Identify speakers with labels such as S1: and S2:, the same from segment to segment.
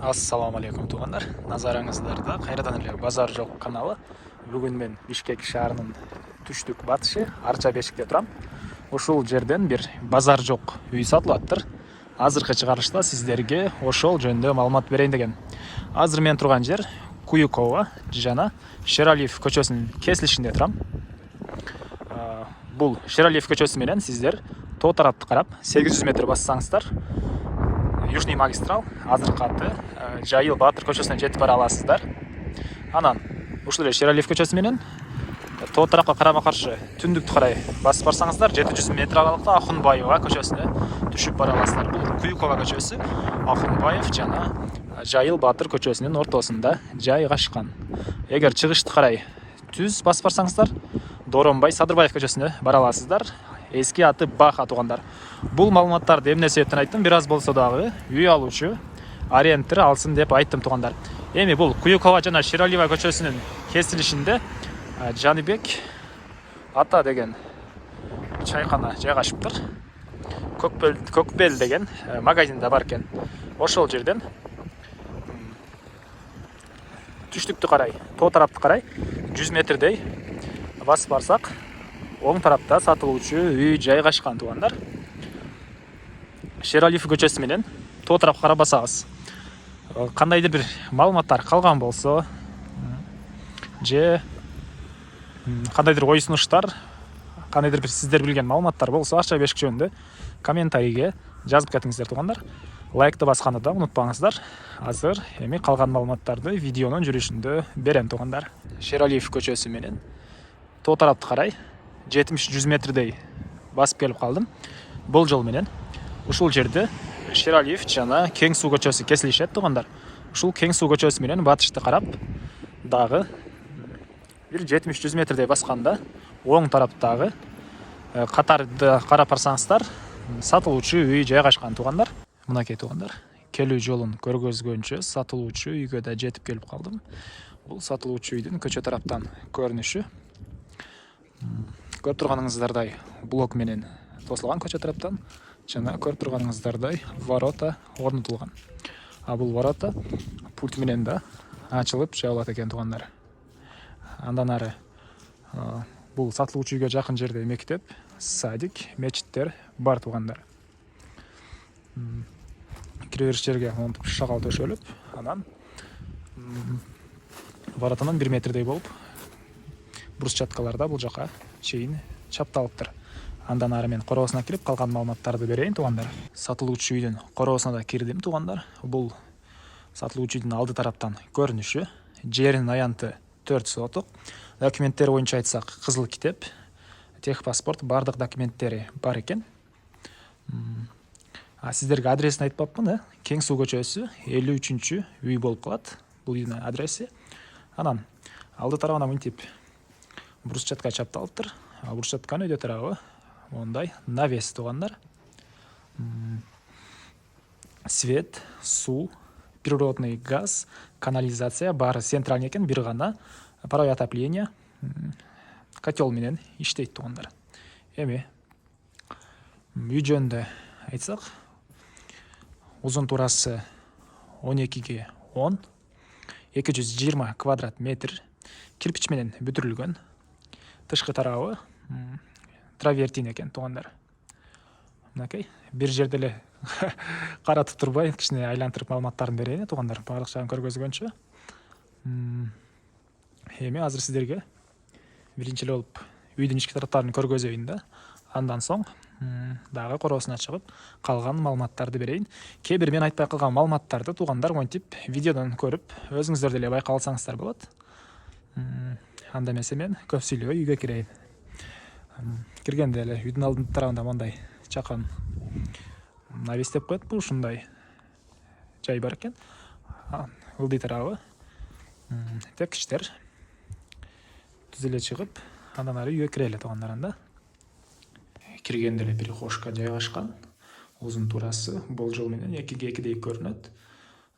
S1: Ассаламу алейкум туугандар. Назарыңыздарда кайрадан эле Базар жок каналы. Бүгүн мен Бишкек шаарынын түштүк батышы Арча Бешикте турам. Ушул жерден бир базар жок үй сатылаттыр. Азыркы чыгарылышта сиздерге ошол жөнүндө маалымат берейин деген. Азыр мен турган жер Куюкова жана Шералиев көчөсүнүн кесилишинде турам. Бул Шералиев көчөсү менен сиздер тоо тарапты карап 800 метр бассаңыздар Южный магистрал азыркы аты Жайыл Баатыр көчөсүнө жетип бара аласыздар. Анан ушул эле Шералиев көчөсү менен тоо тарапка карама каршы түндүктү карай басып барсаңыздар 700 метр аралыкта Ахунбаева көчөсүнө түшүп бара аласыздар. Бул Куюкова көчөсү Ахунбаев жана Жайыл Баатыр көчөсүнүн ортосунда жайгашкан. Эгер чыгышты карай түз басып барсаңыздар Доронбай Садырбаев көчөсүнө бара аласыздар. Эски аты Баха туугандар. Бул маалыматтарды эмне себептен айттым? Бир аз болсо дагы үй алуучу ориентир алсын деп айттым туугандар. Эми бул Куюкова жана Шералиева көчөсүнүн кесилишинде Жаныбек ата деген чайкана жайгашыптыр. Көкбел деген магазинде бар экен. Ошол жерден түштүктү карай, тоо тарапты карай 100 метрдей басып барсак, оң тарапта сатылуучу үй жайгашкан туугандар. Шералиев көчөсү менен тоо тарапка карабасагыз, кандайдыр бир маалыматтар калган болсо, же кандайдыр ой сунуштар, кандайдыр бир сиздер билген маалыматтар болсо, Арча Бешик жөнүндө комментарийге жазып кетиңиздер туугандар. Лайкты басканды да унутпаңыздар. Азыр эми калган маалыматтарды видеонун жүрүшүндө берем туугандар. Шералиев көчөсү менен тоо тарапты карай 70-100 метрдей басып келип калдым. Бул жол менен ушул жерде Шералиев жана Кең суу көчөсү кесилишет туугандар. Ушул Кең суу көчөсү менен батышты карап дагы бир 70-100 метрдей басканда оң тараптагы катарды карап барсаңыздар сатылуучу үй жайгашкан туугандар. Мынакей туугандар, келүү жолун көргөзгөнчө сатылуучу үйгө да жетип келип калдым. Бул сатылуучу үйдүн көчө тараптан көрүнүшү. Көрүп турганыңыздардай блок менен тосулган көчө тараптан жана көрүп турганыңыздардай ворота орнотулган. Бул ворота пульт менен да ачылып жабылат экен туугандар. Андан ары бул сатылуучу үйгө жакын жерде мектеп, садик, мечиттер бар туугандар. Кире бериш жерге монтип шагал төшөлүп, анан воротанан 1 метрдей болуп брусчаткаларда бул жака чейин чапталыптыр. Андан ары мен короосуна кирип калган маалыматтарды берейин туугандар. Сатылуучу үйдүн короосуна да кирдим туугандар. Бул сатылуучу үйдүн алды тараптан көрүнүшү. Жеринин аянты 4 сотук. Документтери боюнча айтсак, кызыл китеп, техпаспорт, бардык документтери бар экен. Сиздерге адресин айтпапмын, Кең суу көчөсү 53-үчү үй болуп калат. Бул үйдүн адреси. Анан алды тарабына мынтип брусчатка чапталыптыр. Брусчатканын өйдө тарабы мондай навес туугандар. Свет, суу, природный газ, канализация баары центральный экен, бир гана паровое отопление котел менен иштейт туугандар. Эми үй жөнүндө айтсак, узун туурасы 12-ге 10, 220 квадрат метр, кирпич менен бүтүрүлгөн. Тышкы тарабы травертин экен туугандар. Мынакей, бир жерде эле каратып турбай, кичине айлантырып маалыматтарын берейин туугандар, баардык жагын көргөзгөнчө. Эми азыр сиздерге биринчи эле болуп үйдүн ички тараптарын көргөзөйүн да, андан соң дагы короосуна чыгып калган маалыматтарды берейин. Кээ бир мен айтпай калган маалыматтарды туугандар монтип видеодон көрүп өзүңүздөр деле байкап алсаңыздар болот. Анда эмесе мен көп сүйлөбөй үйгө кирейин. Киргенде эле үйдүн алдын тарабында мондай чакан навес деп коет, бул ушундай жай бар экен. Ылдый тарабы тепкичтер түз эле чыгып, андан ары үйгө кире эле туугандар. Анда киргенде эле перехожка жайгашкан. Узун туурасы болжол менен 2-ге 2дей көрүнөт.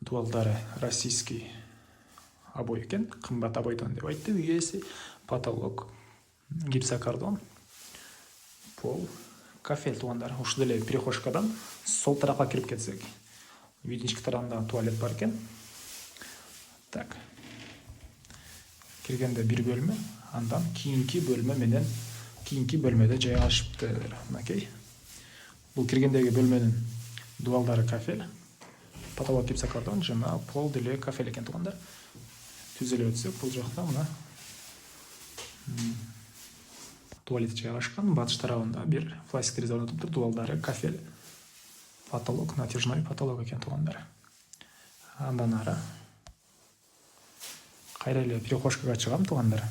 S1: Дуалдары российский обой экен, кымбат обойдон деп айтты үй ээси. Потолок гипсокартон, пол кафель туугандар. Ушул эле перехожкадан сол тарапка кирип кетсек, үйдүн ички тарабында туалет бар экен. Так. Киргенде бир бөлмө, андан кийинки бөлмө менен кийинки бөлмөдө жайгашыптыр. Мынакей. Бул киргендеги бөлмөнүн дубалдары кафель. Потолок гипсокартон жана пол деле кафель экен туугандар. Түзөлүп өтсөк, бул жакта мына туалет жайгашкан. Батыш тарабында бир пластик терезе орнотуптур. Дубалдары кафель. Потолок натяжной потолок экен туугандар. Андан ары кайра эле прихожкага чыгам туугандар.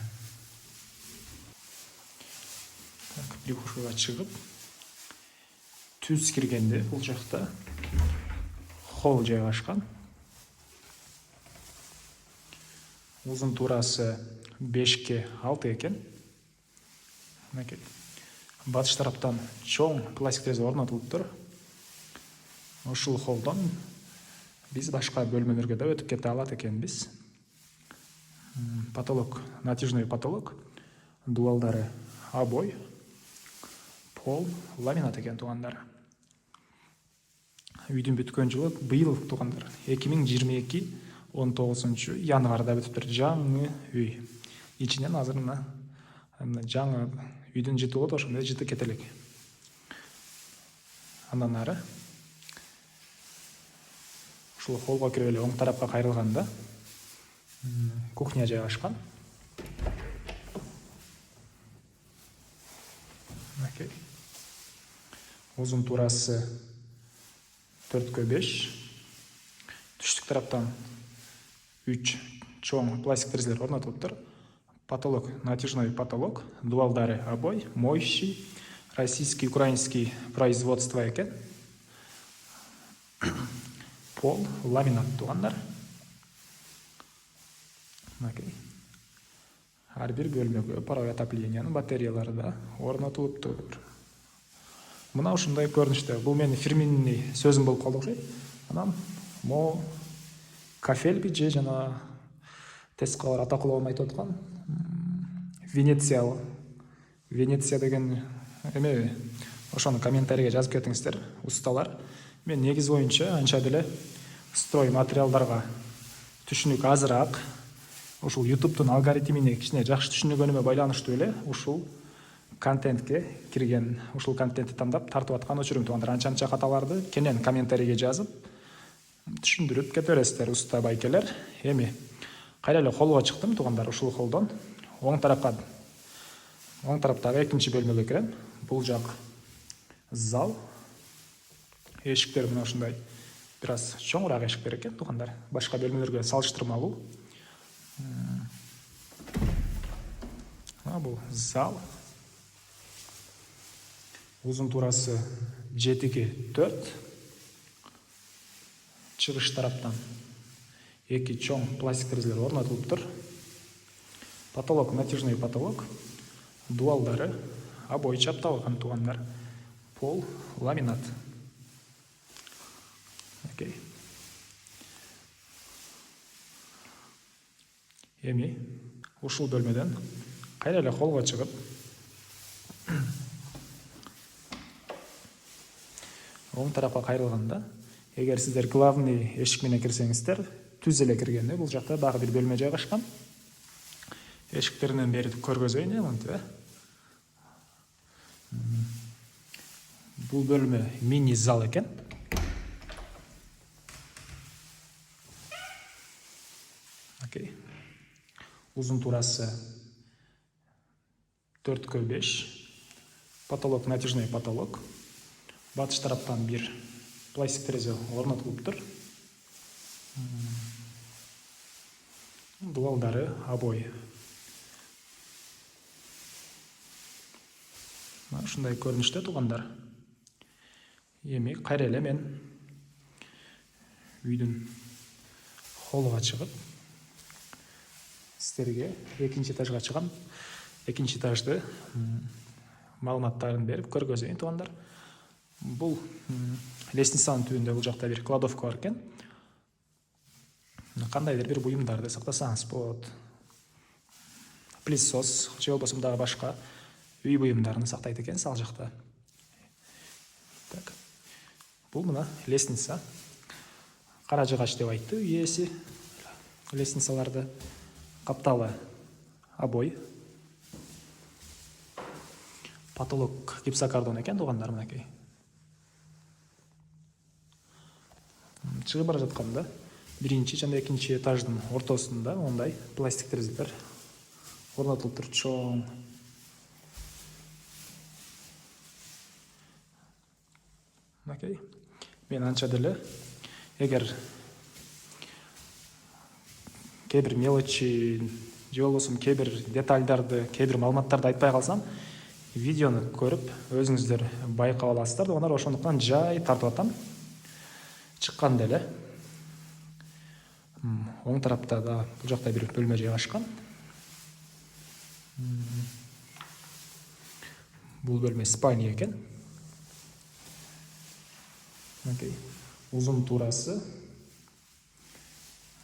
S1: Так, прихожкага чыгып, түз киргенде бул жакта холл жайгашкан. Узун туурасы 5ке 6 экен. Мынакей. Батыш тараптан чоң пластик терезе орнотулуптур. Ушул холлдон биз башка бөлмөлөргө да өтүп кете алат экенбиз. Потолок натяжной потолок, дубалдары обой, пол ламинат экен туугандар. Үйдүн бүткөн жылы быйыл туугандар 2022 19 январда бүтүптүр. Жаңы үй. Ичинен азыр мына жаңы үйдүн жыты болот, ошондой жыты кете элек. Андан ары ушул холлго кирип эле оң тарапка кайрылганда кухня жайгашкан. Окей. Узун туурасы 4ке 5. Түштүк тараптан 3 чоң пластик терезелер орнотулуптур. Потолок натяжной потолок, дубалдары обой, моющий, российский, украинский производство экен. Пол ламинат туугандар. Окей. Ар бир бөлмөгө паровой отоплениянын батареялары да орнотулуптур. Мына ушундай көрүнүштө. Бул менин фирменный сөзүм болуп калды окшойт. Анан мо кафельби же жана тескалар атакылуу болмай аткан Венеция деген эме, ошону комментарийге жазып кетиңиздер, усталар. Мен негиз боюнча анча деле строй материалдарга түшүнүк азыраак, ушул YouTube'тун алгоритмине кичине жакшы түшүнүгөнүмө байланыштуу эле ушул контентке кирген, ушул контентти тандап тартып аткан өчүрүм туугандар. Анча каталарды кенен комментарийге жазып түшүндүрүп кете бересиздер уста байкелер. Эми кайра эле холлго чыктым туугандар. Ушул холлдон оң тараптагы экинчи бөлмөгө кирем. Бул жак зал. Эшиктер мына ушундай бир аз чоңураак эшиктер экен туугандар. Башка бөлмөлөргө салыштырмалуу. Бул зал. Узун туурасы 7ке 4. Чыгыш тараптан 2 чоң пластик терезелер орнотулуптур. Потолок натяжной потолок, дубалдары обой чапталган туугандар. Пол ламинат. Окей. Эми ушул бөлмөдөн кайра эле холлго чыгып оң тарапка кайрылганда, эгер сиздер главный эшик менен кирсеңиздер, түз эле киргенде бул жакта дагы бир бөлмө жайгашкан. Эшиктеринен бери көргөзөйүн, мынтип. Бул бөлмө мини зал экен. Окей. Узун туурасы 4ке 5. Потолок натяжной потолок. Батыш тараптан бир пластик терезе орнотулуптур. Дубалдары обой. Ушундай көрүнүштө туугандар. Эми кайра эле мен үйдүн холлго чыгып сиздерге экинчи этажга чыгам. Экинчи этажды маалыматтарын берип көргөзөйүн туугандар. Бул лестницанын түбүндө бул жакта бир кладовка бар экен. Кандайдыр бир буюмдарды сактасаңыз болот. Пылесос же болбосо дагы башка үй буюмдарын сактайт экен ал жакта. Так. Бул мына лестница. Кара жыгач деп айтты үй ээси. лестницаларды капталы обой. Потолок гипсокартон экен туугандар, мынакей. Чыгып бара жатканда биринчи жана экинчи этаждын ортосунда ондай пластик терезелер орнотулуп тур, чоң. Мынакей. Мен анча деле эгер кээ бир мелочи же болбосо кээ бир детальдарды, кээ бир маалыматтарды айтпай калсам, видеону көрүп өзүңүздөр байкап аласыздар. Туугандар, ошондуктан жай тартып атам. Чыкканда эле оң тарапта да бул жакта бир бөлмө жайгашкан. Бул бөлмө спальня экен. Мынакей. Узун туурасы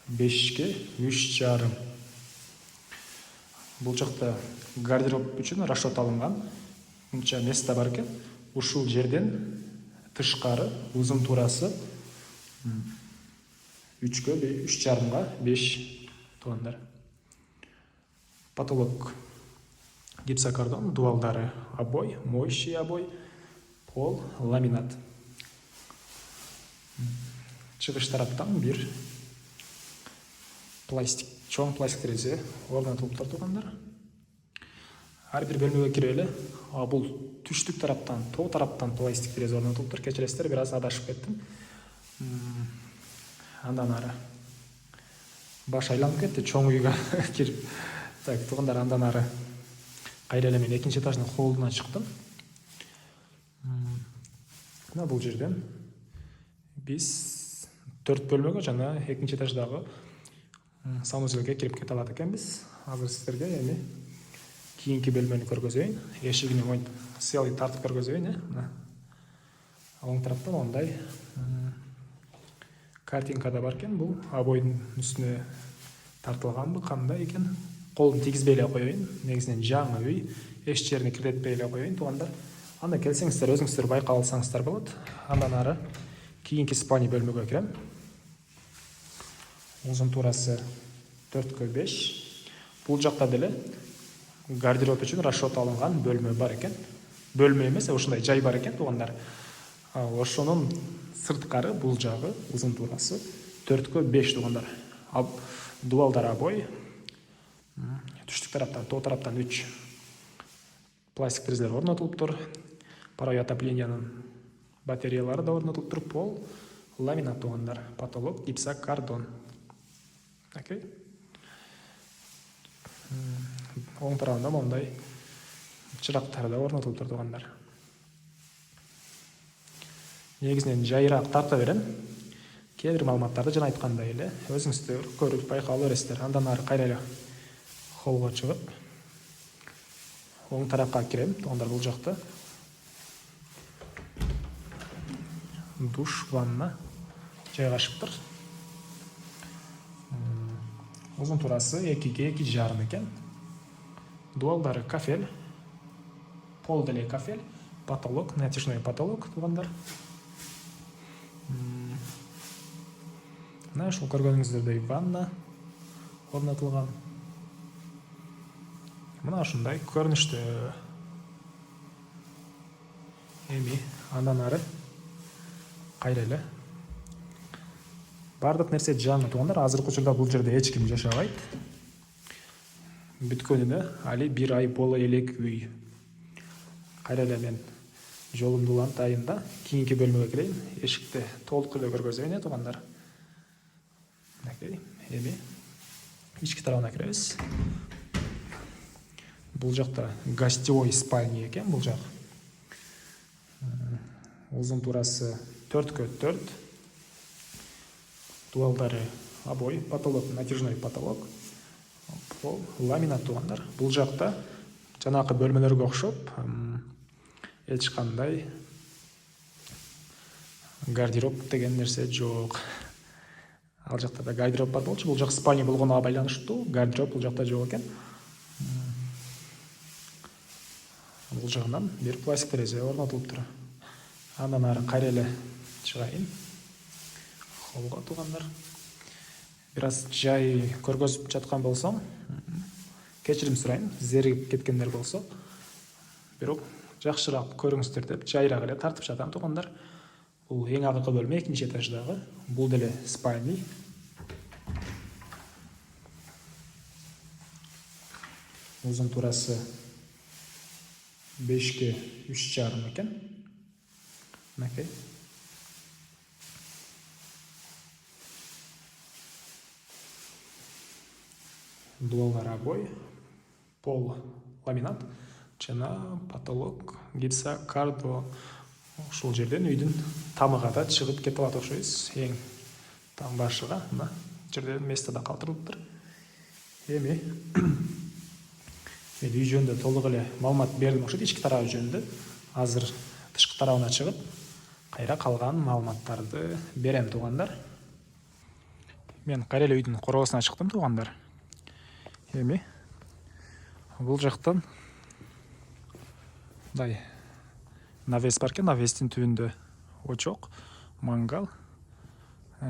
S1: 5-ке 3,5. Бул жакта гардероб үчүн расчет алынган. Мынча место бар экен. Ушул жерден тышкары узун туурасы 3-ке 3,5-га 5 туугандар. Потолок гипсокартон, дуалдары обой, моющий обой, пол ламинат. Чыгыш тараптан бир пластик, чоң пластик терезе орнотулуп тур туугандар. Ар бир бөлмөгө кирип эле, бул түштүк тараптан, тоо тараптан пластик терезе орнотулуп тур. Кечиресиздер, бир аз адашып кеттим. Андан ары баш айланып кетти, чоң үйгө кирип. Так, туугандар, андан ары кайра эле мен экинчи этаждын холлуна чыктым. Мына бул жерден биз 4 бөлмөгө жана экинчи этаждагы санузелге кирип кете алат экенбиз. Азыр сиздерге эми кийинки бөлмөнү көргөзөйүн. Эшигини моинтип сыялый тартып көргөзөйүн. Оң тараптан ондай картинка да бар экен. Бул обойдун үстүнө тартылганбы, кандай экен? Колун тийгизбей эле коеюн. Негизинен жаңы үй, эч жерине киргизбей эле коеюн туугандар. Анда келсеңиздер, өзүңүздөр байкап алсаңыздар болот. Андан ары кийинки спальня бөлмөгө кирем. Узун туурасы 4-кө 5. Бул жакта деле гардероб үчүн расчет алынган бөлмө бар экен. Бөлмө эмес, ушундай жай бар экен туугандар. Ошонун сырткары бул жагы узун туурасы 4-кө 5 туугандар. Дуалдар обой. Түштүк тараптан, тоо тараптан 3 пластик терезелер орнотулуп тур. Паровой отоплениянын батареялары да орнотулуп тур. Пол ламинат туугандар. Потолок гипсокартон. Окей. Оң тарабында мондай чырактар да орнотулуп тур туугандар. Негизинен жайыраак тарта берем. Кээ бир маалыматтарды жана айткандай эле өзүңүздөр көрүп байкап ала бересиздер. Андан ары кайра эле холлго чыгып оң тарапка кирем туугандар. Бул жакта душ, ванна жайгашыптыр. Узун туурасы 2-ге 2,5 экен. Дуалдары кафель, пол деле кафель, потолок, натяжной потолок туугандар. Мына ушул көргөнүңүздөрдөй ванна орнотулган. Мына ушундай көрүнүштө. Эми андан ары кайра эле бардык нерсе жаңы туугандар. Азыркы учурда бул жерде эч ким жашабайт. Бүткөнүнө али 1 ай боло элек үй. Кайра эле мен жолумду улантайын да кийинки бөлмөгө кирейин. Эшикти толук эле көргөзөйүн туугандар. Эми ички тарабына киребиз. Бул жакта гостевой спальня экен бул жак. Узун туурасы 4-кө 4. Дуалдары обой, потолок натяжной потолок. Пол ламинат туугандар. Бул жакта жанакы бөлмөлөргө окшоп эч кандай гардероб деген нерсе жок. Ал жакта да гардероб бар болчу. Бул жак спальня болгонуна байланыштуу. Гардероб бул жакта жок экен. Бул жагынан бир пластик терезе орнотулуп тур. Андан ары кайра эле чыгайын холлго туугандар. бир аз жай көргөзүп жаткан болсом кечирим сурайм, зеригип кеткендер болсо. Бирок жакшыраак көрүңүздөр деп жайыраак эле тартып жатам туугандар. Бул эң акыркы бөлмө, экинчи этаждагы. Бул деле спальный. Узун турасы 5ке 3,5 экен. Мынакей. Дуалдар обой, пол ламинат, жана потолок гипсокартон. Ушул жерден үйдүн тамыга да чыгып кетип алат окшойбуз. Эң там башыга мына жерде место да калтырылыптыр. Эми мен үй жөнүндө толук эле маалымат бердим окшойт, ички тарабы жөнүндө. Азыр тышкы тарабына чыгып, кайра калган маалыматтарды берем туугандар. Мен кайра эле үйдүн короосуна чыктым туугандар. Эми бул жактан мындай навес бар экен, навестин түбүндө очок, мангал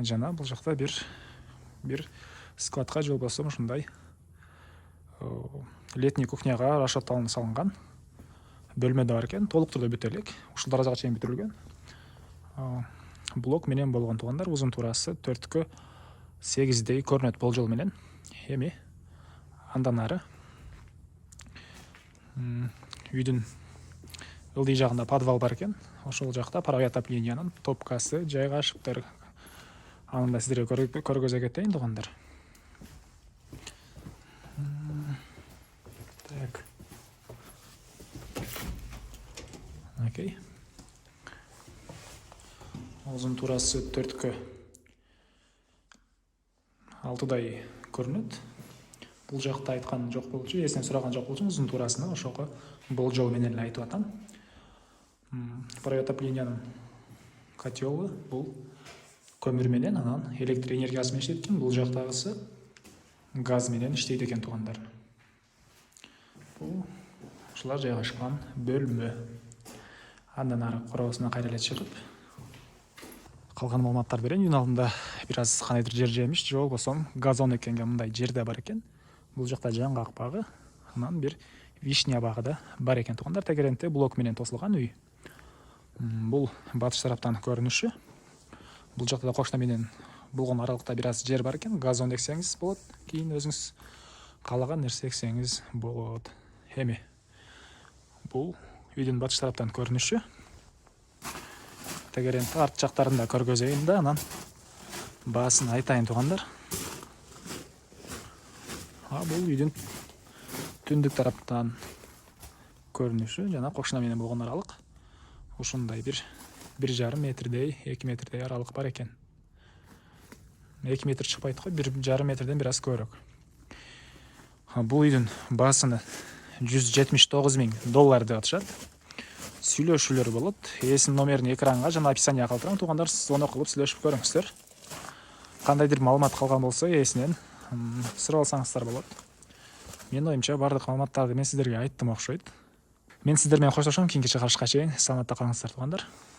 S1: жана бул жакта бир складка же болбосо ушундай летний кухняга расчётталынып салынган бөлмө да бар экен. Толук түрдө бүтө элек. Ушул даражага чейин бүтүрүлгөн. Блок менен болгон туугандар. Узун турасы 4кө 8дей көрүнөт болжол менен. Эми андан ары үйдүн ылдый жагында подвал бар экен. Ошол жакта паровой отоплениянын топкасы жайгашыптыр. Аны да сиздерге көргөзө кетейин туугандар. Так. Окей. Узун турасы 4кө 6дай көрүнөт. Бул жакта айткан жок болчу, эсинен сураган жок болчу. Узун турасына ошого болжол менен эле айтып атам. Паровой отоплениянын котелы бул көмүр менен, анан электр энергиясы менен иштейт экен. Бул жактагысы газ менен иштейт экен туугандар. Бул ушулар жайгашкан бөлмө. Андан ары короосуна кайра эле чыгып калган маалыматтарды берейин. Үйдүн алдында бир аз кандайдыр жер жемиш, же болбосо газон экенге мындай жер да бар экен. Бул жакта жаңгак багы, анан бир вишня багы да бар экен туугандар. Тегерентте блок менен тосулган үй. Бул батыш тараптан көрүнүшү. Бул жакта да кошуна менен болгон аралыкта бир аз жер бар экен. Газон эксеңиз болот, кийин өзүңүз каалаган нерсе эксеңиз болот. Эми бул үйдүн батыш тараптан көрүнүшү. Тегерентте арт жактарын да көргөзөйүн да, анан баасын айтайын туугандар. Бул үйдүн түндүк тараптан көрүнүшү жана кошуна менен болгон аралык. Ушундай 1,5 метрдей, 2 метрдей аралык бар экен. 2 метр чыкпайт го, 1,5 метрден бир аз көбүрөөк. Бул үйдүн баасыны $179,000 деп атышат. Сүйлөшүүлөр болот. Эсинин номерин экранга жана описанияга калтырам туугандар, звонок кылып сүйлөшүп көрүңүздөр. Кандайдыр маалымат калган болсо эсинен сурап алсаңыздар болот. Менин оюмча бардык маалыматтарды мен сиздерге айттым окшойт. Мен сиздер менен коштошом, кийинки чыгарышка чейин саламатта калыңыздар туугандар.